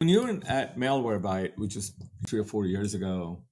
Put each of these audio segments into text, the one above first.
When you were at Malwarebyte, which is 3 or 4 years ago,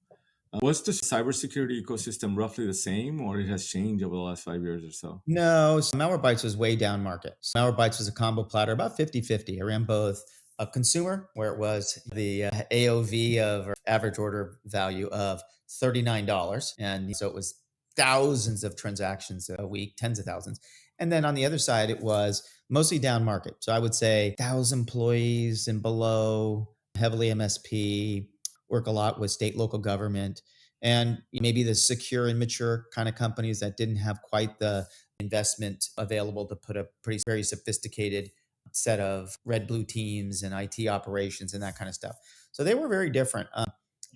was the cybersecurity ecosystem roughly the same, or it has changed over the last 5 years or so? No, so Malwarebytes was way down market. So Malwarebytes was a combo platter, about 50-50. I ran both a consumer, where it was the AOV of or average order value of $39. And so it was thousands of transactions a week, tens of thousands. And then on the other side, it was mostly down market. So I would say 1,000 employees and below, heavily MSP, work a lot with state, local government, and maybe the secure and mature kind of companies that didn't have quite the investment available to put a pretty very sophisticated set of red blue teams and IT operations and that kind of stuff. So they were very different.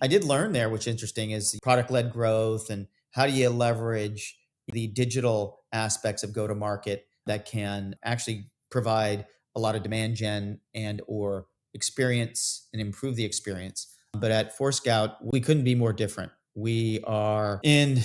I did learn there, which is interesting, is product led growth and how do you leverage the digital aspects of go to market that can actually provide a lot of demand gen and or experience and improve the experience. But at Forescout, we couldn't be more different. We are in,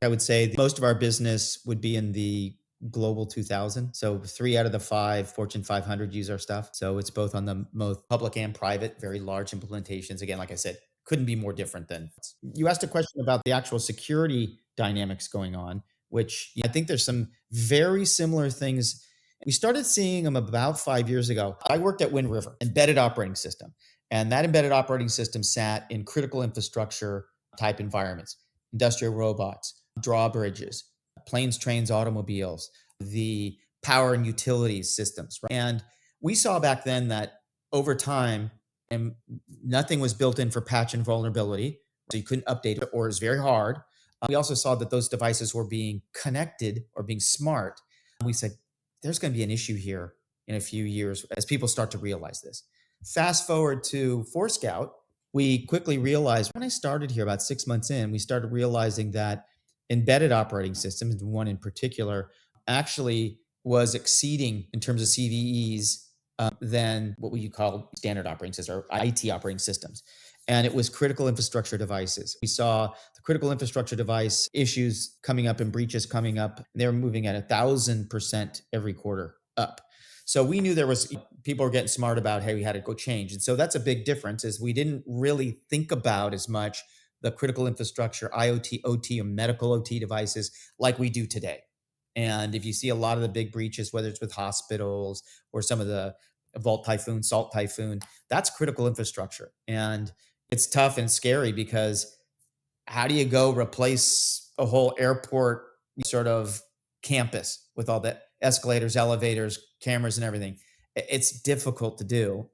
I would say, most of our business would be in the global 2000. So three out of the five Fortune 500 use our stuff. So it's both on the most public and private, very large implementations. Again, like I said, couldn't be more different than you asked a question about the actual security dynamics going on, which I think there's some very similar things. We started seeing them about 5 years ago. I worked at Wind River, embedded operating system, and that embedded operating system sat in critical infrastructure type environments, industrial robots, drawbridges, planes, trains, automobiles, the power and utilities systems. Right? And we saw back then that over time, and nothing was built in for patch and vulnerability. So you couldn't update it, or it's very hard. We also saw that those devices were being connected or being smart. And we said, there's going to be an issue here in a few years as people start to realize this. Fast forward to Forescout, we quickly realized when I started here about 6 months in, we started realizing that embedded operating systems, one in particular, actually was exceeding in terms of CVEs than what we call standard operating systems or IT operating systems. And it was critical infrastructure devices. We saw the critical infrastructure device issues coming up and breaches coming up. And they were moving at 1,000% every quarter up. So we knew there was people were getting smart about, hey, we had to go change. And so that's a big difference is we didn't really think about as much the critical infrastructure, IoT, OT, or medical OT devices like we do today. And if you see a lot of the big breaches, whether it's with hospitals or some of the Vault Typhoon, Salt Typhoon, that's critical infrastructure. And it's tough and scary because how do you go replace a whole airport sort of campus with all the escalators, elevators, cameras, and everything? It's difficult to do.